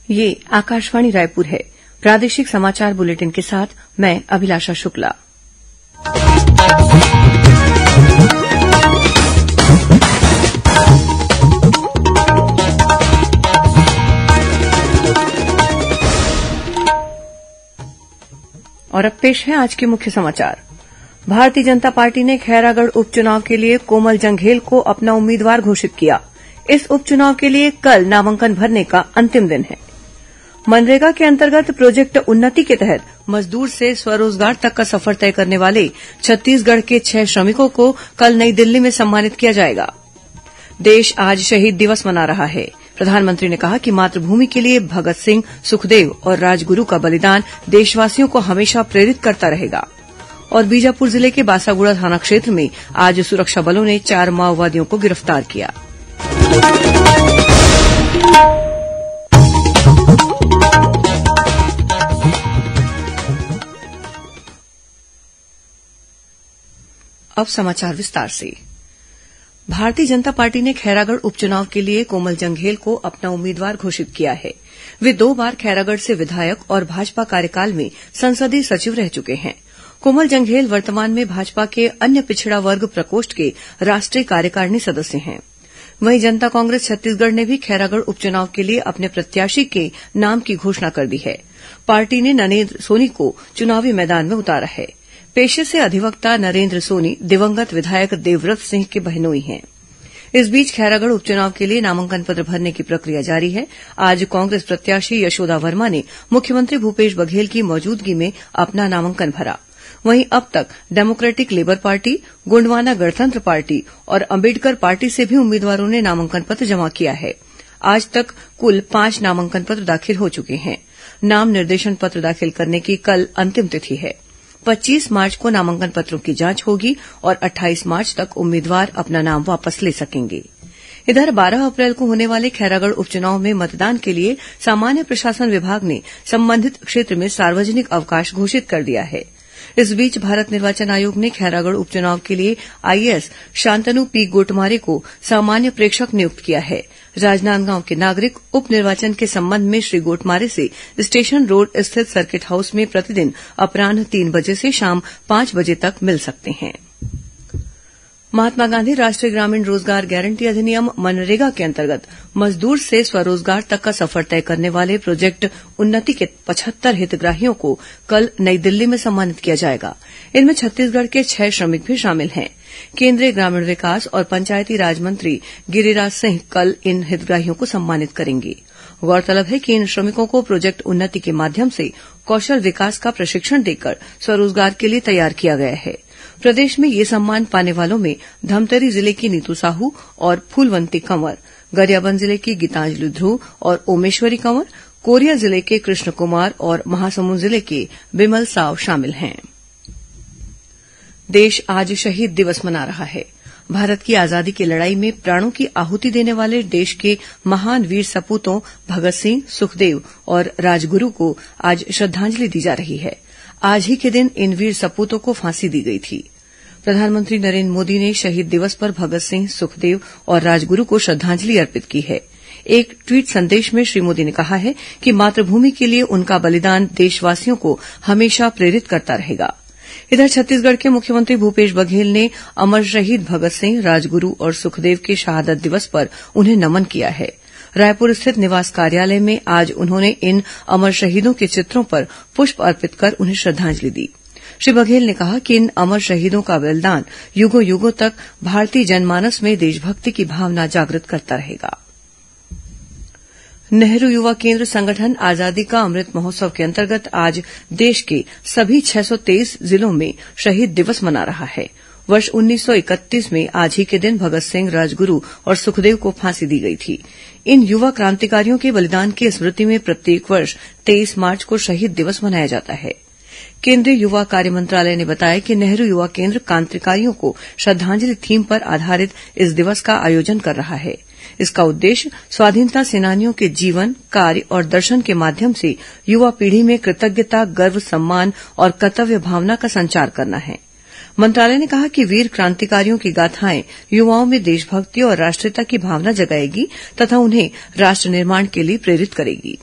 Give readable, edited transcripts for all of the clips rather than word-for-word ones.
ये आकाशवाणी रायपुर है। प्रादेशिक समाचार बुलेटिन के साथ मैं अभिलाषा शुक्ला। और अब पेश है आज के मुख्य समाचार। भारतीय जनता पार्टी ने खैरागढ़ उपचुनाव के लिए कोमल जंघेल को अपना उम्मीदवार घोषित किया। इस उपचुनाव के लिए कल नामांकन भरने का अंतिम दिन है। मनरेगा के अंतर्गत प्रोजेक्ट उन्नति के तहत मजदूर से स्वरोजगार तक का सफर तय करने वाले छत्तीसगढ़ के 6 श्रमिकों को कल नई दिल्ली में सम्मानित किया जाएगा। देश आज शहीद दिवस मना रहा है। प्रधानमंत्री ने कहा कि मातृभूमि के लिए भगत सिंह, सुखदेव और राजगुरू का बलिदान देशवासियों को हमेशा प्रेरित करता रहेगा। और बीजापुर जिले के बासागुड़ा थाना क्षेत्र में आज सुरक्षा बलों ने 4 माओवादियों को गिरफ्तार किया। अब समाचार विस्तार से। भारतीय जनता पार्टी ने खैरागढ़ उपचुनाव के लिए कोमल जंघेल को अपना उम्मीदवार घोषित किया है। वे 2 बार खैरागढ़ से विधायक और भाजपा कार्यकाल में संसदीय सचिव रह चुके हैं। कोमल जंघेल वर्तमान में भाजपा के अन्य पिछड़ा वर्ग प्रकोष्ठ के राष्ट्रीय कार्यकारिणी सदस्य हैं। वहीं जनता कांग्रेस छत्तीसगढ़ ने भी खैरागढ़ उपचुनाव के लिए अपने प्रत्याशी के नाम की घोषणा कर दी है। पार्टी ने नरेन्द्र सोनी को चुनावी मैदान में उतारा है। पेशे से अधिवक्ता नरेन्द्र सोनी दिवंगत विधायक देवव्रत सिंह के बहनोई हैं। इस बीच खैरागढ़ उपचुनाव के लिए नामांकन पत्र भरने की प्रक्रिया जारी है। आज कांग्रेस प्रत्याशी यशोदा वर्मा ने मुख्यमंत्री भूपेश बघेल की मौजूदगी में अपना नामांकन भरा। वहीं अब तक डेमोक्रेटिक लेबर पार्टी, गोंडवाना गणतंत्र पार्टी और अंबेडकर पार्टी से भी उम्मीदवारों ने नामांकन पत्र जमा किया है। आज तक कुल 5 नामांकन पत्र दाखिल हो चुके हैं। नाम निर्देशन पत्र दाखिल करने की कल अंतिम तिथि है। 25 मार्च को नामांकन पत्रों की जांच होगी और 28 मार्च तक उम्मीदवार अपना नाम वापस ले सकेंगे। इधर 12 अप्रैल को होने वाले खैरागढ़ उपचुनाव में मतदान के लिए सामान्य प्रशासन विभाग ने संबंधित क्षेत्र में सार्वजनिक अवकाश घोषित कर दिया है। इस बीच भारत निर्वाचन आयोग ने खैरागढ़ उपचुनाव के लिए आईएएस शांतनु पी गोटमारे को सामान्य प्रेक्षक नियुक्त किया है। राजनांदगांव के नागरिक उप निर्वाचन के संबंध में श्री गोटमारे से स्टेशन रोड स्थित सर्किट हाउस में प्रतिदिन अपराह्न 3 बजे से शाम 5 बजे तक मिल सकते हैं। महात्मा गांधी राष्ट्रीय ग्रामीण रोजगार गारंटी अधिनियम मनरेगा के अंतर्गत मजदूर से स्वरोजगार तक का सफर तय करने वाले प्रोजेक्ट उन्नति के 75 हितग्राहियों को कल नई दिल्ली में सम्मानित किया जाएगा। इनमें छत्तीसगढ़ के 6 श्रमिक भी शामिल हैं। केंद्रीय ग्रामीण विकास और पंचायती राज मंत्री गिरिराज सिंह कल इन हितग्राहियों को सम्मानित करेंगे। गौरतलब है कि इन श्रमिकों को प्रोजेक्ट उन्नति के माध्यम से कौशल विकास का प्रशिक्षण देकर स्वरोजगार के लिए तैयार किया गया है। प्रदेश में ये सम्मान पाने वालों में धमतरी जिले की नीतू साहू और फूलवंती कंवर, गरियाबंद जिले की गीतांजलि ध्रुव और ओमेश्वरी कंवर, कोरिया जिले के कृष्ण कुमार और महासमुंद जिले के बिमल साव शामिल हैं। देश आज शहीद दिवस मना रहा है। भारत की आजादी की लड़ाई में प्राणों की आहुति देने वाले देश के महान वीर सपूतों भगत सिंह, सुखदेव और राजगुरू को आज श्रद्धांजलि दी जा रही है। आज ही के दिन इन वीर सपूतों को फांसी दी गई थी। प्रधानमंत्री नरेन्द्र मोदी ने शहीद दिवस पर भगत सिंह, सुखदेव और राजगुरू को श्रद्धांजलि अर्पित की है। एक ट्वीट संदेश में श्री मोदी ने कहा है कि मातृभूमि के लिए उनका बलिदान देशवासियों को हमेशा प्रेरित करता रहेगा। इधर छत्तीसगढ़ के मुख्यमंत्री भूपेश बघेल ने अमर शहीद भगत सिंह, राजगुरू और सुखदेव के शहादत दिवस पर उन्हें नमन किया है। रायपुर स्थित निवास कार्यालय में आज उन्होंने इन अमर शहीदों के चित्रों पर पुष्प अर्पित कर उन्हें श्रद्धांजलि दी। श्री बघेल ने कहा कि इन अमर शहीदों का बलिदान युगों युगों तक भारतीय जनमानस में देशभक्ति की भावना जागृत करता रहेगा। नेहरू युवा केंद्र संगठन आजादी का अमृत महोत्सव के अंतर्गत आज देश के सभी 623 जिलों में शहीद दिवस मना रहा है। वर्ष 1931 में आज ही के दिन भगत सिंह, राजगुरू और सुखदेव को फांसी दी गई थी। इन युवा क्रांतिकारियों के बलिदान की स्मृति में प्रत्येक वर्ष 23 मार्च को शहीद दिवस मनाया जाता है। केंद्रीय युवा कार्य मंत्रालय ने बताया कि नेहरू युवा केंद्र क्रांतिकारियों को श्रद्धांजलि थीम पर आधारित इस दिवस का आयोजन कर रहा है। इसका उद्देश्य स्वाधीनता सेनानियों के जीवन, कार्य और दर्शन के माध्यम से युवा पीढ़ी में कृतज्ञता, गर्व, सम्मान और कर्तव्य भावना का संचार करना है। मंत्रालय ने कहा कि वीर क्रांतिकारियों की गाथाएं युवाओं में देशभक्ति और राष्ट्रीयता की भावना जगाएगी तथा उन्हें राष्ट्र निर्माण के लिए प्रेरित करेगी।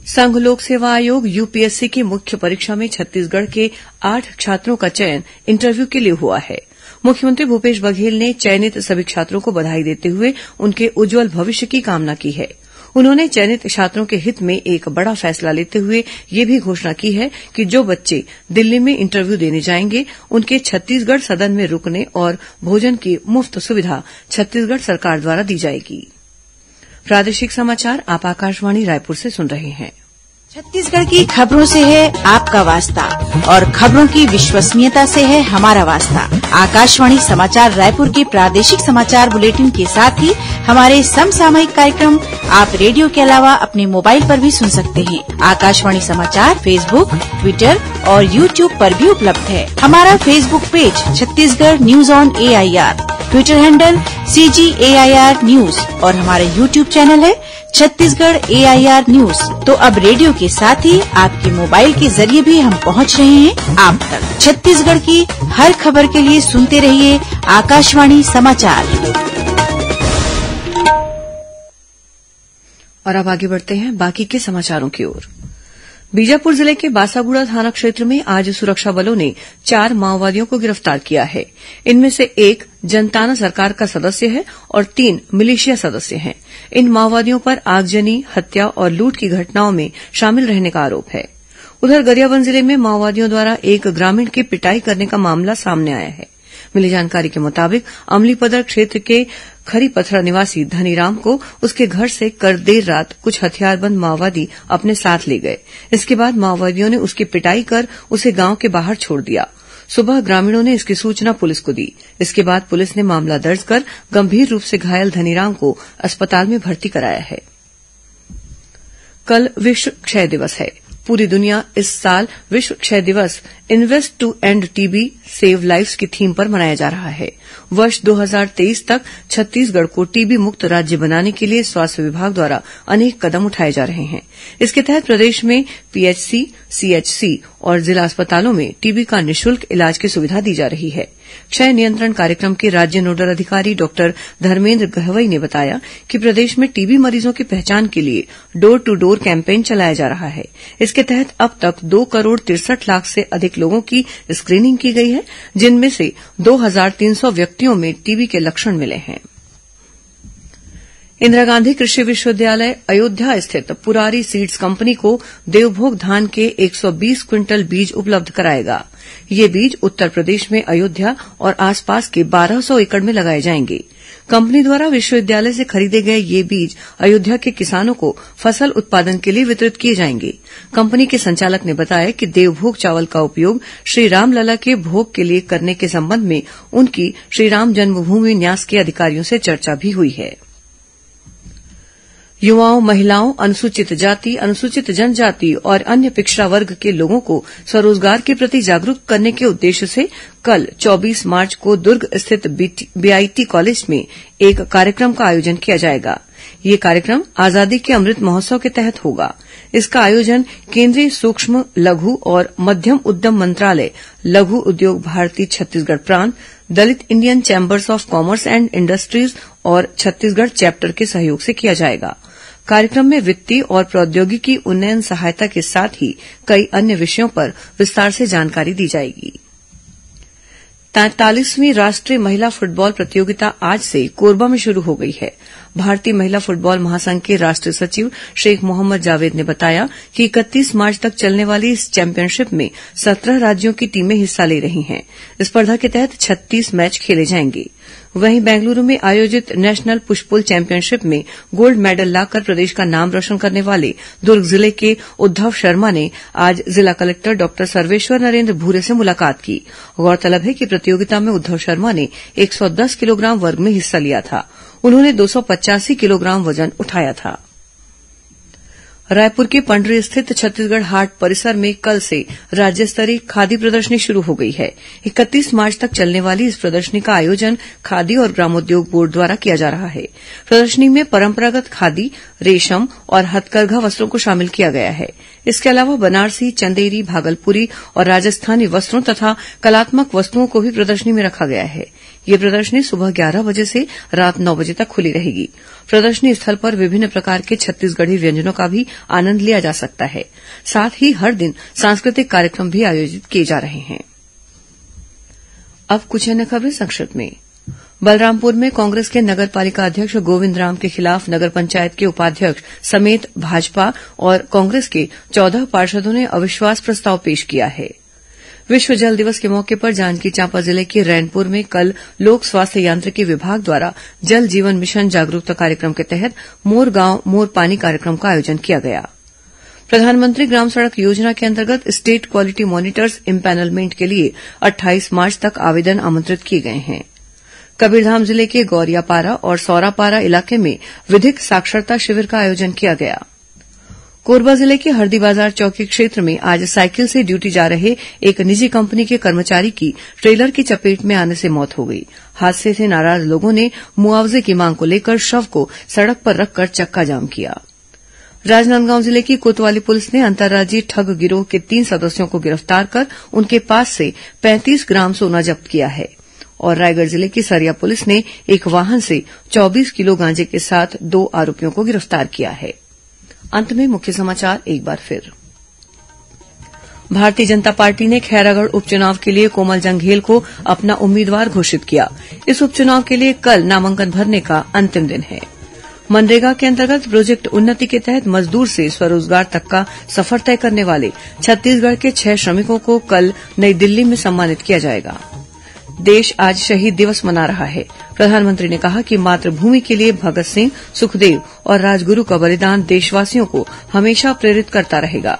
संघ लोक सेवा आयोग यूपीएससी की मुख्य परीक्षा में छत्तीसगढ़ के 8 छात्रों का चयन इंटरव्यू के लिए हुआ है। मुख्यमंत्री भूपेश बघेल ने चयनित सभी छात्रों को बधाई देते हुए उनके उज्जवल भविष्य की कामना की है। उन्होंने चयनित छात्रों के हित में एक बड़ा फैसला लेते हुए यह भी घोषणा की है कि जो बच्चे दिल्ली में इंटरव्यू देने जाएंगे उनके छत्तीसगढ़ सदन में रुकने और भोजन की मुफ्त सुविधा छत्तीसगढ़ सरकार द्वारा दी जाएगी। प्रादेशिक समाचार आप आकाशवाणी रायपुर से सुन रहे हैं। छत्तीसगढ़ की खबरों से है आपका वास्ता और खबरों की विश्वसनीयता से है हमारा वास्ता। आकाशवाणी समाचार रायपुर के प्रादेशिक समाचार बुलेटिन के साथ ही हमारे समसामयिक कार्यक्रम आप रेडियो के अलावा अपने मोबाइल पर भी सुन सकते हैं। आकाशवाणी समाचार फेसबुक, ट्विटर और यूट्यूब पर भी उपलब्ध है। हमारा Facebook page Chhattisgarh news on AIR, Twitter handle CGAIR news और हमारा यूट्यूब चैनल है छत्तीसगढ़ AIR न्यूज। तो अब रेडियो के साथ ही आपके मोबाइल के जरिए भी हम पहुंच रहे हैं आप तक। छत्तीसगढ़ की हर खबर के लिए सुनते रहिए आकाशवाणी समाचार। और अब आगे बढ़ते हैं बाकी के समाचारों की ओर। बीजापुर जिले के बासागुड़ा थाना क्षेत्र में आज सुरक्षा बलों ने 4 माओवादियों को गिरफ्तार किया है। इनमें से एक जनताना सरकार का सदस्य है और 3 मिलिशिया सदस्य हैं। इन माओवादियों पर आगजनी, हत्या और लूट की घटनाओं में शामिल रहने का आरोप है। उधर गरियाबंद जिले में माओवादियों द्वारा एक ग्रामीण की पिटाई करने का मामला सामने आया है। मिली जानकारी के मुताबिक अमलीपदर क्षेत्र के खरीपथरा निवासी धनीराम को उसके घर से कल देर रात कुछ हथियारबंद माओवादी अपने साथ ले गए। इसके बाद माओवादियों ने उसकी पिटाई कर उसे गांव के बाहर छोड़ दिया। सुबह ग्रामीणों ने इसकी सूचना पुलिस को दी। इसके बाद पुलिस ने मामला दर्ज कर गंभीर रूप से घायल धनीराम को अस्पताल में भर्ती कराया है। कल विश्व क्षय दिवस है। पूरी दुनिया इस साल विश्व क्षय दिवस invest to end TB save lives की थीम पर मनाया जा रहा है। वर्ष 2023 तक छत्तीसगढ़ को टीबी मुक्त राज्य बनाने के लिए स्वास्थ्य विभाग द्वारा अनेक कदम उठाए जा रहे हैं। इसके तहत प्रदेश में पीएचसी, सीएचसी और जिला अस्पतालों में टीबी का निःशुल्क इलाज की सुविधा दी जा रही है। क्षय नियंत्रण कार्यक्रम के राज्य नोडल अधिकारी डॉक्टर धर्मेन्द्र गहवई ने बताया कि प्रदेश में टीबी मरीजों की पहचान के लिए डोर टू डोर कैंपेन चलाया जा रहा है। इसके तहत अब तक 2 करोड़ 63 लाख से अधिक लोगों की स्क्रीनिंग की गई है, जिनमें से 2300 व्यक्तियों में टीबी के लक्षण मिले हैं। इंदिरा गांधी कृषि विश्वविद्यालय अयोध्या स्थित पुरारी सीड्स कंपनी को देवभोग धान के 120 क्विंटल बीज उपलब्ध कराएगा। ये बीज उत्तर प्रदेश में अयोध्या और आसपास के 1200 एकड़ में लगाए जाएंगे। कंपनी द्वारा विश्वविद्यालय से खरीदे गए ये बीज अयोध्या के किसानों को फसल उत्पादन के लिए वितरित किए जाएंगे। कंपनी के संचालक ने बताया कि देवभोग चावल का उपयोग श्री रामलला के भोग के लिए करने के संबंध में उनकी श्रीराम जन्मभूमि न्यास के अधिकारियों से चर्चा भी हुई है। युवाओं, महिलाओं, अनुसूचित जाति, अनुसूचित जनजाति और अन्य पिछड़ा वर्ग के लोगों को स्वरोजगार के प्रति जागरूक करने के उद्देश्य से कल 24 मार्च को दुर्ग स्थित बीआईटी कॉलेज में एक कार्यक्रम का आयोजन किया जाएगा। यह कार्यक्रम आजादी के अमृत महोत्सव के तहत होगा। इसका आयोजन केंद्रीय सूक्ष्म, लघु और मध्यम उद्यम मंत्रालय, लघु उद्योग भारती छत्तीसगढ़ प्रांत, Dalit Indian chambers of commerce and industries और छत्तीसगढ़ चैप्टर के सहयोग से किया जाएगा। कार्यक्रम में वित्तीय और प्रौद्योगिकी उन्नयन सहायता के साथ ही कई अन्य विषयों पर विस्तार से जानकारी दी जाएगी। 43वीं राष्ट्रीय महिला फुटबॉल प्रतियोगिता आज से कोरबा में शुरू हो गई है। भारतीय महिला फुटबॉल महासंघ के राष्ट्रीय सचिव शेख मोहम्मद जावेद ने बताया कि 31 मार्च तक चलने वाली इस चैंपियनशिप में 17 राज्यों की टीमें हिस्सा ले रही हैं। स्पर्धा के तहत 36 मैच खेले जाएंगे। वहीं बेंगलुरू में आयोजित नेशनल पुश पुल चैंपियनशिप में गोल्ड मेडल लाकर प्रदेश का नाम रोशन करने वाले दुर्ग जिले के उद्धव शर्मा ने आज जिला कलेक्टर डॉक्टर सर्वेश्वर नरेन्द्र भूरे से मुलाकात की। गौरतलब है कि प्रतियोगिता में उद्धव शर्मा ने 110 किलोग्राम वर्ग में हिस्सा लिया था। उन्होंने 285 किलोग्राम वजन उठाया था। रायपुर के पंडरी स्थित छत्तीसगढ़ हाट परिसर में कल से राज्य स्तरीय खादी प्रदर्शनी शुरू हो गई है। 31 मार्च तक चलने वाली इस प्रदर्शनी का आयोजन खादी और ग्रामोद्योग बोर्ड द्वारा किया जा रहा है। प्रदर्शनी में परंपरागत खादी, रेशम और हथकरघा वस्त्रों को शामिल किया गया है। इसके अलावा बनारसी, चंदेरी, भागलपुरी और राजस्थानी वस्त्रों तथा कलात्मक वस्तुओं को भी प्रदर्शनी में रखा गया है। यह प्रदर्शनी सुबह 11 बजे से रात 9 बजे तक खुली रहेगी। प्रदर्शनी स्थल पर विभिन्न प्रकार के छत्तीसगढ़ी व्यंजनों का भी आनंद लिया जा सकता है। साथ ही हर दिन सांस्कृतिक कार्यक्रम भी आयोजित किए जा रहे हैं। अब कुछ अन्य खबरें संक्षिप्त में। बलरामपुर में कांग्रेस के नगर पालिका अध्यक्ष गोविंद राम के खिलाफ नगर पंचायत के उपाध्यक्ष समेत भाजपा और कांग्रेस के 14 पार्षदों ने अविश्वास प्रस्ताव पेश किया है। विश्व जल दिवस के मौके पर जांजगीर चांपा जिले के रैनपुर में कल लोक स्वास्थ्य यांत्रिकी विभाग द्वारा जल जीवन मिशन जागरूकता कार्यक्रम के तहत मोर गांव मोर पानी कार्यक्रम का आयोजन किया गया। प्रधानमंत्री ग्राम सड़क योजना के अंतर्गत स्टेट क्वालिटी मॉनिटर्स इम्पैनलमेंट के लिए 28 मार्च तक आवेदन आमंत्रित किए गए हैं। कबीरधाम जिले के गौरियापारा और सौरापारा इलाके में विधिक साक्षरता शिविर का आयोजन किया गया। कोरबा जिले के हरदीबाजार चौकी क्षेत्र में आज साइकिल से ड्यूटी जा रहे एक निजी कंपनी के कर्मचारी की ट्रेलर की चपेट में आने से मौत हो गई। हादसे से नाराज लोगों ने मुआवजे की मांग को लेकर शव को सड़क पर रखकर चक्का जाम किया। राजनांदगांव जिले की कोतवाली पुलिस ने अंतर्राज्यीय ठग गिरोह के 3 सदस्यों को गिरफ्तार कर उनके पास से 35 ग्राम सोना जब्त किया है। और रायगढ़ जिले की सरिया पुलिस ने एक वाहन से 24 किलो गांजे के साथ 2 आरोपियों को गिरफ्तार किया है। अंत में मुख्य समाचार एक बार फिर। भारतीय जनता पार्टी ने खैरागढ़ उपचुनाव के लिए कोमल जंघेल को अपना उम्मीदवार घोषित किया। इस उपचुनाव के लिए कल नामांकन भरने का अंतिम दिन है। मनरेगा के अंतर्गत प्रोजेक्ट उन्नति के तहत मजदूर से स्वरोजगार तक का सफर तय करने वाले छत्तीसगढ़ के 6 श्रमिकों को कल नई दिल्ली में सम्मानित किया जाएगा। देश आज शहीद दिवस मना रहा है। प्रधानमंत्री ने कहा कि मातृभूमि के लिए भगत सिंह, सुखदेव और राजगुरु का बलिदान देशवासियों को हमेशा प्रेरित करता रहेगा।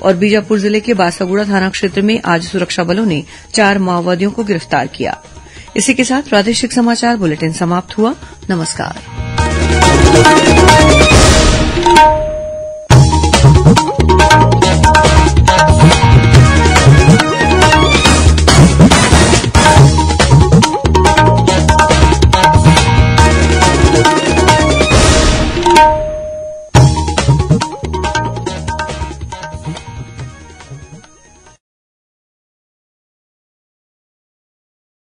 और बीजापुर जिले के बासागुड़ा थाना क्षेत्र में आज सुरक्षा बलों ने 4 माओवादियों को गिरफ्तार किया। इसी के साथ प्रादेशिक समाचार बुलेटिन समाप्त हुआ। नमस्कार।